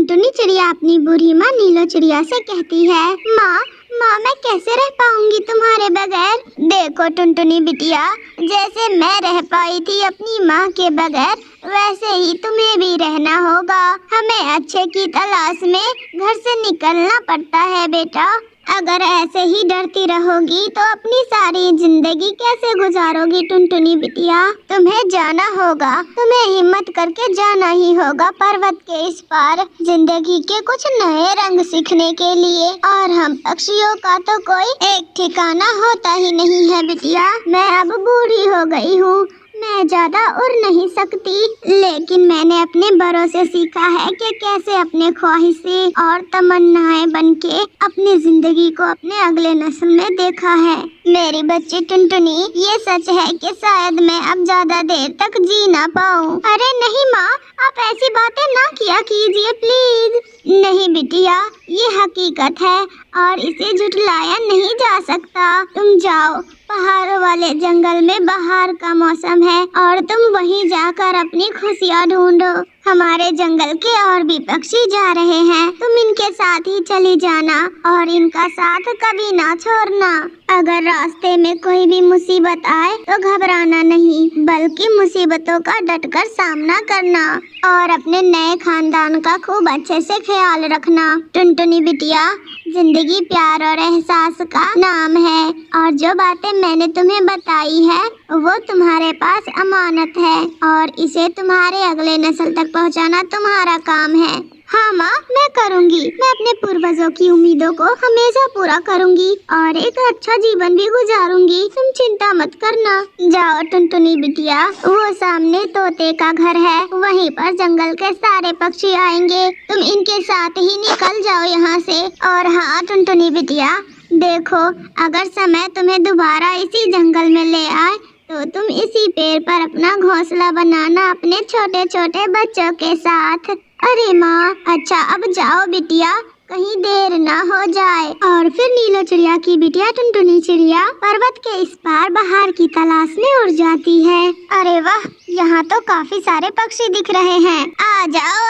टुनटुनी चिड़िया अपनी बूढ़ी माँ नीलो चिड़िया से कहती है, माँ माँ मैं कैसे रह पाऊंगी तुम्हारे बगैर। देखो टुनटुनी बिटिया, जैसे मैं रह पाई थी अपनी माँ के बगैर, वैसे ही तुम्हें भी रहना होगा। हमें अच्छे की तलाश में घर से निकलना पड़ता है बेटा। अगर ऐसे ही डरती रहोगी तो अपनी सारी जिंदगी कैसे गुजारोगी टुनटुनी बिटिया। तुम्हें जाना होगा, तुम्हें हिम्मत करके जाना ही होगा पर्वत के इस पार, जिंदगी के कुछ नए रंग सीखने के लिए। और हम पक्षियों का तो कोई एक ठिकाना होता ही नहीं है बिटिया। मैं अब बूढ़ी हो गई हूँ, मैं ज्यादा उड़ नहीं सकती, लेकिन मैंने अपने बड़ों से सीखा है कि कैसे अपने ख्वाहिशें और तमन्नाएं बनके अपनी जिंदगी को अपने अगले नस्ल में देखा है। मेरी बच्ची टुनटुनी, ये सच है कि शायद मैं अब ज्यादा देर तक जी ना पाऊँ। अरे नहीं माँ, आप ऐसी बातें ना किया कीजिए प्लीज। नहीं बिटिया, ये हकीकत है और इसे झुठलाया नहीं जा सकता। तुम जाओ, पहाड़ों वाले जंगल में बाहर का मौसम है और तुम वहीं जाकर अपनी खुशियाँ ढूंढो। हमारे जंगल के और भी पक्षी जा रहे हैं, तुम इनके साथ ही चली जाना और इनका साथ कभी ना छोड़ना। अगर रास्ते में कोई भी मुसीबत आए तो घबराना नहीं, बल्कि मुसीबतों का डटकर सामना करना और अपने नए खानदान का खूब अच्छे से ख्याल रखना। टुनटुनी बिटिया, जिंदगी प्यार और एहसास का नाम है और जो बातें मैंने तुम्हें बताई है वो तुम्हारे पास अमानत है और इसे तुम्हारे अगले नस्ल तक पहुंचाना तुम्हारा काम है। हाँ माँ, मैं करूँगी। मैं अपने पूर्वजों की उम्मीदों को हमेशा पूरा करूँगी और एक अच्छा जीवन भी गुजारूंगी। तुम चिंता मत करना। जाओ टुनटुनी बिटिया, वो सामने तोते का घर है, वहीं पर जंगल के सारे पक्षी आएंगे। तुम इनके साथ ही निकल जाओ यहाँ से। और हाँ टुनटुनी बिटिया, देखो अगर समय तुम्हें दोबारा इसी जंगल में ले आए तो तुम इसी पेड़ पर अपना घोंसला बनाना अपने छोटे छोटे बच्चों के साथ। अरे माँ, अच्छा अब जाओ बिटिया, कहीं देर ना हो जाए। और फिर नीलो चिड़िया की बिटिया टुनटुनी चिड़िया पर्वत के इस पार बाहर की तलाश में उड़ जाती है। अरे वाह, यहाँ तो काफी सारे पक्षी दिख रहे हैं। आ जाओ,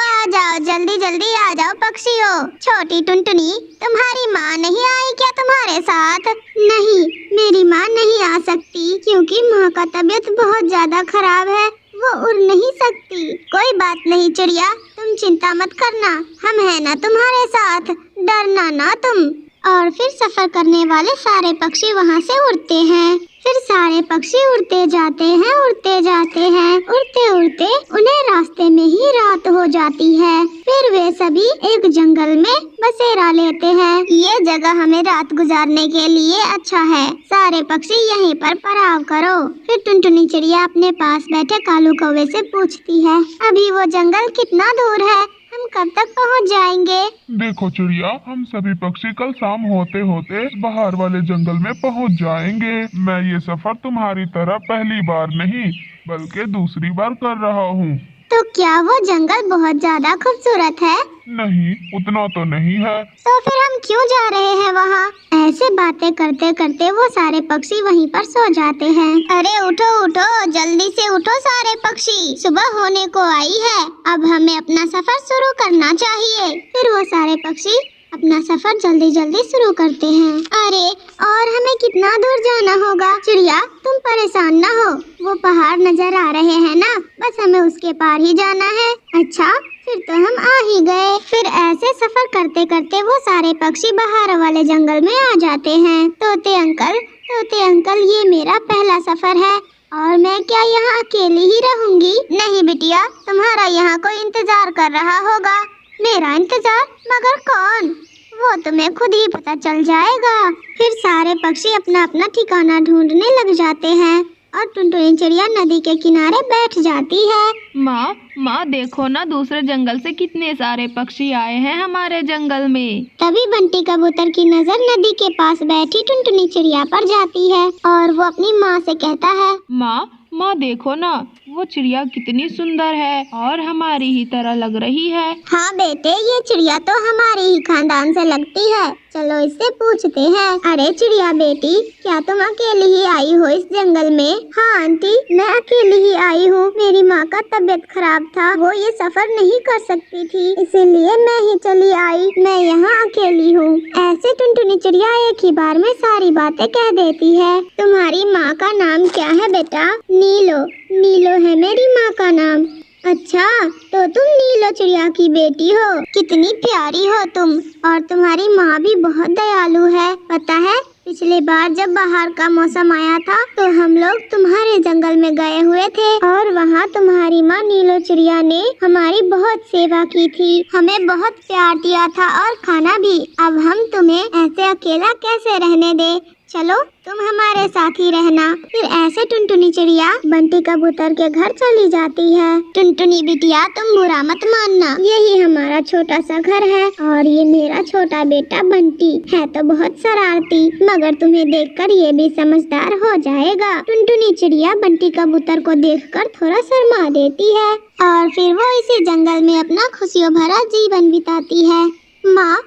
जल्दी जल्दी आ जाओ पक्षियों। छोटी टुनटुनी, तुम्हारी माँ नहीं आई क्या तुम्हारे साथ? नहीं, मेरी माँ नहीं आ सकती क्योंकि माँ का तबीयत बहुत ज्यादा खराब है, वो उड़ नहीं सकती। कोई बात नहीं चिड़िया, तुम चिंता मत करना, हम हैं ना तुम्हारे साथ, डरना ना तुम। और फिर सफर करने वाले सारे पक्षी वहाँ से उड़ते हैं। फिर सारे पक्षी उड़ते जाते हैं, उड़ते उड़ते उन्हें रास्ते में ही रात हो जाती है। फिर वे सभी एक जंगल में बसेरा लेते हैं। ये जगह हमें रात गुजारने के लिए अच्छा है, सारे पक्षी यहीं पर पड़ाव करो। फिर टुनटुनी चिड़िया अपने पास बैठे कालू कौवे से पूछती है, अभी वो जंगल कितना दूर है, हम कब तक पहुंच जाएंगे? देखो चिड़िया, हम सभी पक्षी कल शाम होते होते बाहर वाले जंगल में पहुंच जाएंगे। मैं ये सफर तुम्हारी तरह पहली बार नहीं बल्कि दूसरी बार कर रहा हूँ। तो क्या वो जंगल बहुत ज्यादा खूबसूरत है? नहीं, उतना तो नहीं है। तो फिर हम क्यों जा रहे हैं वहाँ? ऐसे बातें करते करते वो सारे पक्षी वहीं पर सो जाते हैं। अरे उठो उठो, जल्दी से उठो सारे पक्षी, सुबह होने को आई है, अब हमें अपना सफर शुरू करना चाहिए। फिर वो सारे पक्षी अपना सफर जल्दी जल्दी शुरू करते हैं। अरे और हमें कितना दूर जाना होगा? चिड़िया तुम परेशान ना हो, वो पहाड़ नजर आ रहे हैं ना, बस हमें उसके पार ही जाना है। अच्छा, फिर तो हम आ ही गए। फिर ऐसे सफर करते करते वो सारे पक्षी बाहर वाले जंगल में आ जाते हैं। तोते अंकल, ये मेरा पहला सफर है और मैं क्या यहाँ अकेली ही रहूंगी? नहीं बिटिया, तुम्हारा यहाँ कोई इंतजार कर रहा होगा। मेरा इंतजार? मगर कौन? वो तुम्हें खुद ही पता चल जाएगा। फिर सारे पक्षी अपना अपना ठिकाना ढूंढने लग जाते हैं और टुनटुनी चिड़िया नदी के किनारे बैठ जाती है। माँ देखो ना, दूसरे जंगल से कितने सारे पक्षी आए हैं हमारे जंगल में। तभी बंटी कबूतर की नजर नदी के पास बैठी टुनटुनी चिड़िया पर जाती है और वो अपनी माँ से कहता है, माँ देखो ना, वो चिड़िया कितनी सुंदर है और हमारी ही तरह लग रही है। हाँ बेटे, ये चिड़िया तो हमारे ही खानदान से लगती है। चलो इससे पूछते हैं। अरे चिड़िया बेटी, क्या तुम अकेली ही आई हो इस जंगल में? हाँ आंटी, मैं अकेली ही आई हूँ। मेरी माँ का तबीयत खराब था, वो ये सफर नहीं कर सकती थी, इसीलिए मैं ही चली आई। मैं यहाँ अकेली हूँ। ऐसे टुनटुनी चिड़िया एक ही बार में सारी बातें कह देती है। तुम्हारी माँ का नाम क्या है बेटा? नीलो। नीलो है मेरी माँ का नाम। अच्छा, तो तुम नीलो चिड़िया की बेटी हो। कितनी प्यारी हो तुम, और तुम्हारी माँ भी बहुत दयालु है। पता है, पिछली बार जब बाहर का मौसम आया था तो हम लोग तुम्हारे जंगल में गए हुए थे और वहाँ तुम्हारी माँ नीलो चिड़िया ने हमारी बहुत सेवा की थी, हमें बहुत प्यार दिया था और खाना भी। अब हम तुम्हें ऐसे अकेला कैसे रहने दे? चलो तुम हमारे साथ ही रहना। फिर ऐसे टुनटुनी चिड़िया बंटी कबूतर के घर चली जाती है। टुनटुनी बिटिया, तुम बुरा मत मानना, यही हमारा छोटा सा घर है और ये मेरा छोटा बेटा बंटी है तो बहुत शरारती, मगर तुम्हें देखकर ये भी समझदार हो जाएगा। टुनटुनी चिड़िया बंटी कबूतर को देखकर थोड़ा शर्मा देती है और फिर वो इसी जंगल में अपना खुशियों भरा जीवन बिताती है। माँ,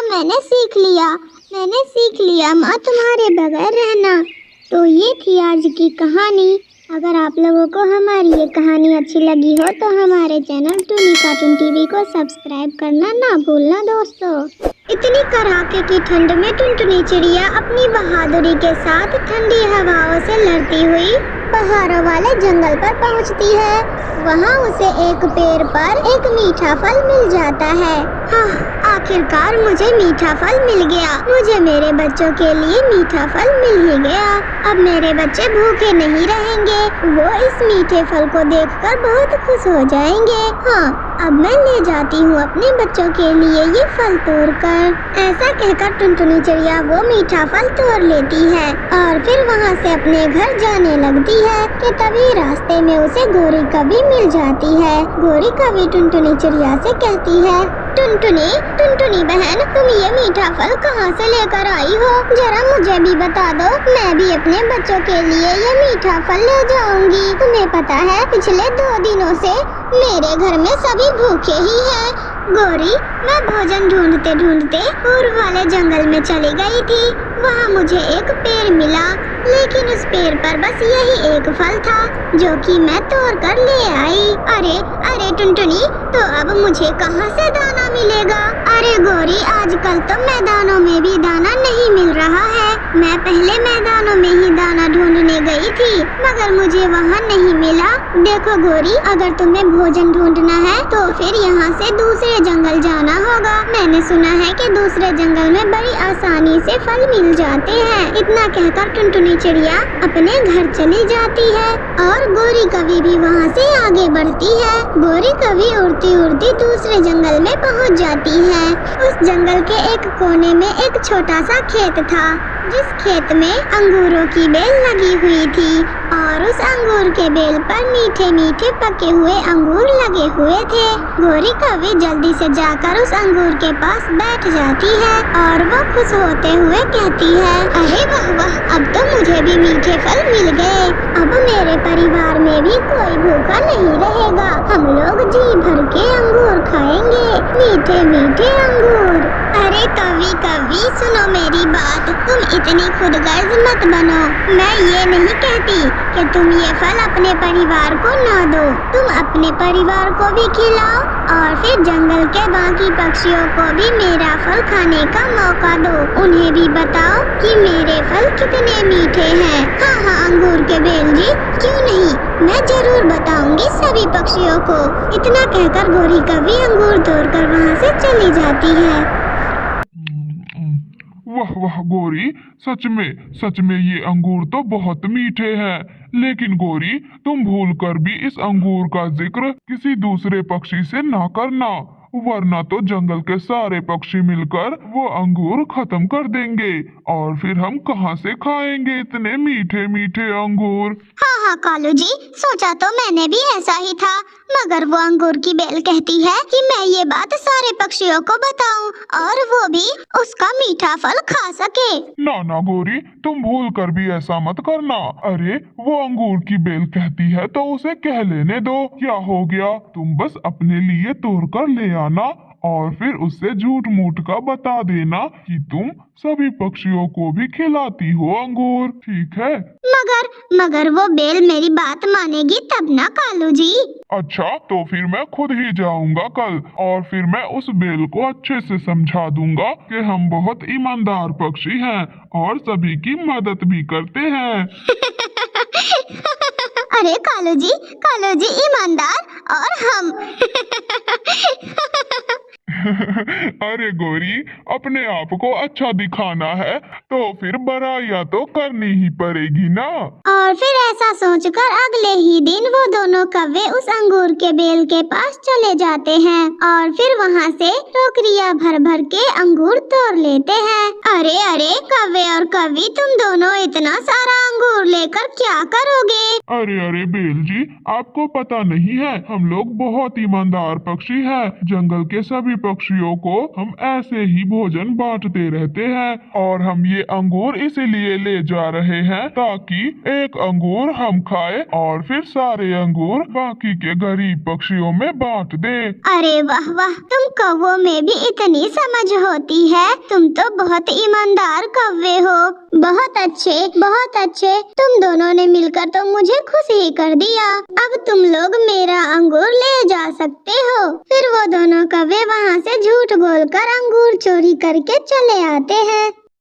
मैंने सीख लिया माँ तुम्हारे बगैर रहना। तो ये थी आज की कहानी। अगर आप लोगों को हमारी ये कहानी अच्छी लगी हो तो हमारे चैनल टूनी कार्टून टीवी को सब्सक्राइब करना ना भूलना दोस्तों। इतनी कड़ाके की ठंड में टुनटुनी चिड़िया अपनी बहादुरी के साथ ठंडी हवाओं से लड़ती हुई पहाड़ों वाले जंगल पर पहुंचती है। वहां उसे एक पेड़ पर एक मीठा फल मिल जाता है। हाँ, आखिरकार मुझे मीठा फल मिल गया। मुझे मेरे बच्चों के लिए मीठा फल मिल ही गया। अब मेरे बच्चे भूखे नहीं रहेंगे। वो इस मीठे फल को देखकर बहुत खुश हो जाएंगे। हाँ, अब मैं ले जाती हूँ अपने बच्चों के लिए ये फल तोड़कर। ऐसा कहकर टुनटुनी चिड़िया वो मीठा फल तोड़ लेती है और फिर वहाँ से अपने घर जाने लगती है कि तभी रास्ते में उसे गोरी कभी मिल जाती है। गोरी कभी टुनटुनी चिड़िया से कहती है, टुनटुनी बहन, तुम ये मीठा फल कहाँ से लेकर आई हो? जरा मुझे भी बता दो, मैं भी अपने बच्चों के लिए ये मीठा फल ले जाऊंगी। तुम्हें पता है, पिछले 2 दिनों से मेरे घर में सभी भूखे ही हैं। गोरी, मैं भोजन ढूंढते ढूंढते पूर्व वाले जंगल में चली गई थी। वहाँ मुझे एक पेड़ मिला, लेकिन उस पेड़ पर बस यही एक फल था जो कि मैं तोड़ कर ले आई। अरे टुनटुनी, तो अब मुझे कहाँ से दाना मिलेगा? अरे गोरी, आजकल तो मैदानों में भी दाना नहीं मिल रहा है। मैं पहले मैदानों में ही दाना ढूंढने गई थी, मगर मुझे वहाँ नहीं मिला। देखो गोरी, अगर तुम्हें भोजन ढूंढना है तो फिर यहाँ से दूसरे जंगल जाना होगा। मैंने सुना है कि दूसरे जंगल में बड़ी आसानी से फल मिल जाते हैं। इतना कहकर टुनटुनी चिड़िया अपने घर चली जाती है और गोरी कभी भी वहाँ से आगे बढ़ती है। गोरी कभी उड़ती उड़ती दूसरे जंगल में पहुँच जाती है। उस जंगल के एक कोने में एक छोटा सा खेत था, जिस खेत में अंगूरों की बेल लगी हुई थी और उस अंगूर के बेल पर मीठे मीठे पके हुए अंगूर लगे हुए थे। गोरी कभी जल्दी से जाकर उस अंगूर के पास बैठ जाती है और वो खुश होते हुए कहती है, अरे वाह वाह, अब तो मुझे भी मीठे फल मिल गए। अब मेरे परिवार में भी कोई भूखा नहीं रहेगा। हम लोग जी भर के अंगूर खाएंगे, मीठे मीठे अंगूर। अरे कभी सुनो मेरी बात, तुम इतनी खुदगर्ज मत बनो। मैं ये नहीं कहती कि तुम ये फल अपने परिवार को ना दो। तुम अपने परिवार को भी खिलाओ और फिर जंगल के बाकी पक्षियों को भी मेरा फल खाने का मौका दो। उन्हें भी बताओ कि मेरे फल कितने मीठे हैं। हाँ, अंगूर के बेल जी, क्यों नहीं, मैं जरूर बताऊंगी सभी पक्षियों को। इतना कहकर गोरी कभी अंगूर तोड़कर वहाँ से चली जाती है। वाह वाह गोरी, सच में ये अंगूर तो बहुत मीठे हैं। लेकिन गोरी, तुम भूल कर भी इस अंगूर का जिक्र किसी दूसरे पक्षी से ना करना, वरना तो जंगल के सारे पक्षी मिलकर वो अंगूर खत्म कर देंगे और फिर हम कहाँ से खाएंगे इतने मीठे मीठे अंगूर। हाँ हाँ कालू जी, सोचा तो मैंने भी ऐसा ही था, मगर वो अंगूर की बेल कहती है कि मैं ये बात सारे पक्षियों को बताऊं और वो भी उसका मीठा फल खा सके। ना गोरी, तुम भूल कर भी ऐसा मत करना। अरे वो अंगूर की बेल कहती है तो उसे कह लेने दो, क्या हो गया। तुम बस अपने लिए तोड़ कर ले आना और फिर उससे झूठ मूठ का बता देना कि तुम सभी पक्षियों को भी खिलाती हो अंगूर, ठीक है। मगर वो बेल मेरी बात मानेगी तब ना कालू जी। अच्छा, तो फिर मैं खुद ही जाऊंगा कल और फिर मैं उस बेल को अच्छे से समझा दूंगा कि हम बहुत ईमानदार पक्षी हैं और सभी की मदद भी करते हैं। अरे कालू जी ईमानदार और हम। अरे गोरी, अपने आप को अच्छा दिखाना है तो फिर बुराइयां तो करनी ही पड़ेगी ना। और फिर ऐसा सोचकर अगले ही दिन वो दोनों कौवे उस अंगूर के बेल के पास चले जाते हैं और फिर वहाँ से टोकरियाँ भर भर के अंगूर तोड़ लेते हैं। अरे अरे कौवे और कौवी, तुम दोनों इतना सारा अंगूर लेकर क्या करोगे? अरे बेल जी, आपको पता नहीं है, हम लोग बहुत ईमानदार पक्षी हैं। जंगल के सभी पक्षियों को हम ऐसे ही भोजन बांटते रहते हैं और हम ये अंगूर इसीलिए ले जा रहे हैं ताकि एक अंगूर हम खाए और फिर सारे अंगूर बाकी के गरीब पक्षियों में बांट दे। अरे वाह वाह, तुम कौवों में भी इतनी समझ होती है, तुम तो बहुत ईमानदार कौवे हो। बहुत अच्छे, तुम दोनों ने मिलकर तो मुझे खुश ही कर दिया। अब तुम लोग मेरा अंगूर ले जा सकते हो। फिर वो दोनों कौवे वहाँ से झूठ बोलकर अंगूर चोरी करके चले आते हैं।